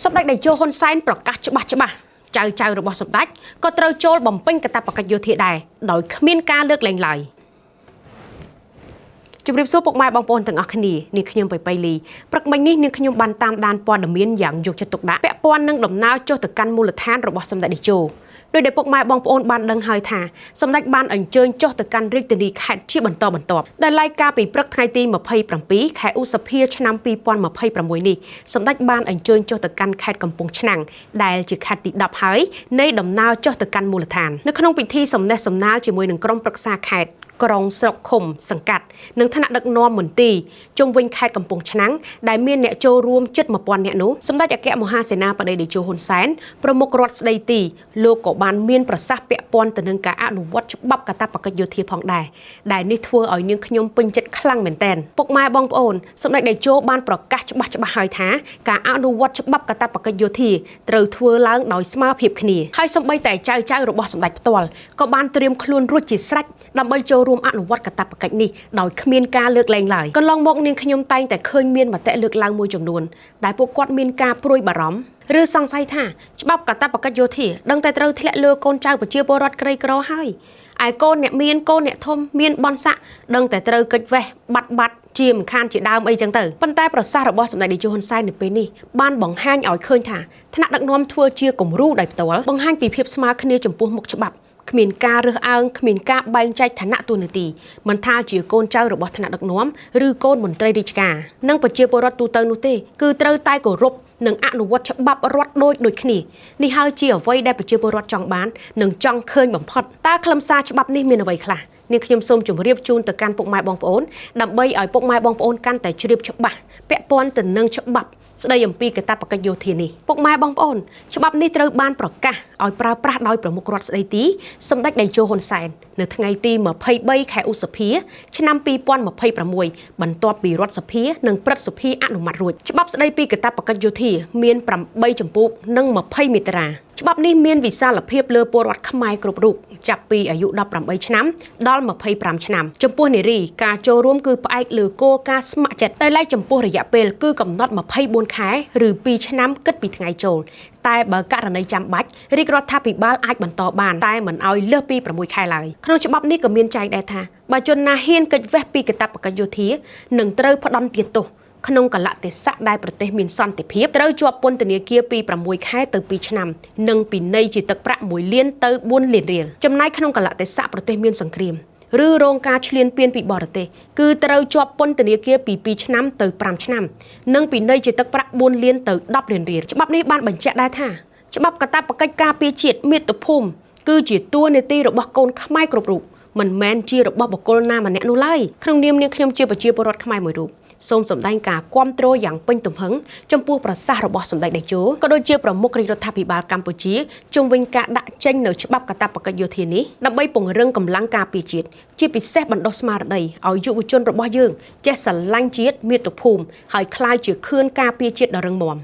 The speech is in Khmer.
សម្ដេចតេជោហ៊ុនសែនប្រកាសច្បាស់ចៅរបស់សម្ដេចក៏ត្រូវចូលបំពេញកាតព្វកិច្ចយោធាដែរដោយគ្មានការលើកលែងឡើយជម្រាបសួរពុកម៉ែបងប្អូនទាំងអស់គ្នានាងខ្ញុំបៃលីព្រឹកមិញនេះនាងខ្ញុំបានតាមដានព័ត៌មានយ៉ាងយកចិត្តទុកដាក់ពាក់ព័ន្ធនឹងដំណើរចុះទៅកាន់មូលដ្ឋានរបស់សម្ដេចតេជោដោយដែលពុកម៉ែបងប្អូនបានដឹងហើយថាសម្ដេចបានអញ្ជើញចុះទៅកាន់រាជធានីខេត្តជាបន្តបន្ទាប់ដែលឡែកកាលពីព្រឹកថ្ងៃទី27ខែឧសភាឆ្នាំ2026នេះសម្ដេចបានអញ្ជើញចុះទៅកាន់ខេត្តកំពង់ឆ្នាំងដែលជាខេត្តទី10ហើយនៃដំណើរចុះទៅកាន់មូលដ្ឋាននៅក្នុងពិធីសំណេះសំណាលជាមួយនឹងក្រុមប្រឹក្សាខេត្តក្រុងស្រុកឃុំសង្កាត់និងថ្នាក់ដឹកនាំមន្ទីរជុំវិញខេត្តកំពង់ឆ្នាំងដែលមានអ្នកចូលរួមជិត 1000 នាក់នោះសម្ដេចអគ្គមហាសេនាបតីតេជោហ៊ុនសែនប្រមុខរដ្ឋស្ដីទីលោកក៏បានមានប្រសាសន៍ពាក់ព័ន្ធទៅនឹងការអនុវត្តច្បាប់កាតព្វកិច្ចយោធាផងដែរដែលនេះធ្វើឲ្យនាងខ្ញុំពេញចិត្តខ្លាំងមែនទែនពុកម៉ែបងប្អូនសម្ដេចតេជោបានប្រកាសច្បាស់ហើយថាការអនុវត្តច្បាប់កាតព្វកិច្ចយោធាត្រូវធ្វើឡើងដោយស្មើភាពគ្នាហើយសូម្បីតែចៅរបស់សម្ដេចផ្ទាល់ក៏បានត្រៀមខ្លួនរួចជាស្រេចដើម្បីចូលរួមអនុវត្តកាតព្វកិច្ចនេះដោយគ្មានការលើកលែងឡើយកន្លងមកនាងខ្ញុំតែងតែឃើញមានមតិលើកឡើងមួយចំនួនដែលពួកគាត់មានការព្រួយបារម្ភឬសង្ស័យថាច្បាប់កាតព្វកិច្ចយោធាដឹងតែត្រូវធ្លាក់លើកូនចៅប្រជាពលរដ្ឋក្រីក្រហើយឯកូនអ្នកមានកូនអ្នកធំមានបនស័កដឹងតែត្រូវកិច្ចវេះបាត់ជាមិនខានជាដើមអីចឹងទៅប៉ុន្តែប្រសាសន៍របស់សម្ដេចតេជោហ៊ុនសែននៅពេលនេះបានបង្ហាញឲ្យឃើញថាថ្នាក់ដឹកនាំធ្វើជាគំរូដោយផ្ទាល់បង្ហាញពីភាពស្មើគ្នាចំពោះមុខច្បាប់គ្មានការរើសអើងគ្មានការបែងចែកឋានៈតួនាទីមិនថាជាកូនចៅរបស់ថ្នាក់ដឹកនាំឬកូនមន្ត្រីរាជការនិងប្រជាពលរដ្ឋទូទៅនោះទេគឺត្រូវតែគោរពនិងអនុវត្តច្បាប់រដ្ឋដូចគ្នានេះហើយជាអ្វីដែលប្រជាពលរដ្ឋចង់បាននិងចង់ឃើញបំផុតតើខ្លឹមសារច្បាប់នេះមានអ្វីខ្លះនាងខ្ញុំសូមជម្រាបជូនទៅកាន់ពុកម៉ែបងប្អូនដើម្បីឲ្យពុកម៉ែបងប្អូនកាន់តែជ្រាបច្បាស់ពាក់ព័ន្ធទៅនឹងច្បាប់ស្ដីអំពីកាតព្វកិច្ចយោធានេះពុកម៉ែបងប្អូនច្បាប់នេះត្រូវបានប្រកាសឲ្យប្រើប្រាស់ដោយប្រមុខរដ្ឋស្ដីទីសម្ដេចតេជោហ៊ុនសែននៅថ្ងៃទី23ខែឧសភាឆ្នាំ2026បន្ទាប់ពីរដ្ឋសភានិងព្រឹទ្ធសភាអនុម័តរួចច្បាប់ស្ដីពីកាតព្វកិច្ចយោធាមាន8ជំពូកនិង20មាត្រាច្បាប់នេះមានវិសាលភាពលើពលរដ្ឋខ្មែរគ្រប់រូបចាប់ពីអាយុ18ឆ្នាំដល់25ឆ្នាំចំពោះនារីការចូលរួមគឺផ្អែកលើគោលការណ៍ស្ម័គ្រចិត្តតែឡែកចំពោះរយៈពេលគឺកំណត់24ខែឬ2ឆ្នាំគិតពីថ្ងៃចូលតែបើករណីចាំបាច់រាជរដ្ឋាភិបាលអាចបន្តបានតែមិនឲ្យលើសពី6ខែឡើយក្នុងច្បាប់នេះក៏មានចែងដែរថាបើជនណាហ៊ានកិច្ចវេះពីកាតព្វកិច្ចយោធានឹងត្រូវផ្ដន្ទាទោសក្នុងកលៈទេសៈដែលប្រទេសមានសន្តិភាពត្រូវជាប់ពន្ធនាគារពី6ខែទៅ2ឆ្នាំនិងពិន័យជាទឹកប្រាក់1លានទៅ4លានរៀលចំណែកក្នុងកលៈទេសៈប្រទេសមានសង្គ្រាមឬរងការឈ្លានពានពីបរទេសគឺត្រូវជាប់ពន្ធនាគារពី2ឆ្នាំទៅ5ឆ្នាំនិងពិន័យជាទឹកប្រាក់4លានទៅ10លានរៀលច្បាប់នេះបានបញ្ជាក់ដែរថាច្បាប់កាតព្វកិច្ចការពារជាតិមាតុភូមិគឺជាតួនាទីរបស់កូនខ្មែរគ្រប់រូបមិនមែនជារបស់បុគ្គលណាម្នាក់នោះឡើយក្នុងនាមនាងខ្ញុំជាប្រជាពលរដ្ឋខ្មែរមួយរូបសូមសម្ដែងការគាំទ្រយ៉ាងពេញទំហឹងចំពោះប្រសាសន៍របស់សម្ដេចតេជោក៏ដូចជាប្រមុខរាជរដ្ឋាភិបាលកម្ពុជាជុំវិញការដាក់ចេញនូវច្បាប់កាតព្វកិច្ចយោធានេះដើម្បីពង្រឹងកម្លាំងការពារជាតិជាពិសេសបណ្ដុះស្មារតីឲ្យយុវជនរបស់យើងចេះស្រឡាញ់ជាតិមាតុភូមិហើយក្លាយជាខឿនការពារជាតិដ៏រឹងមាំ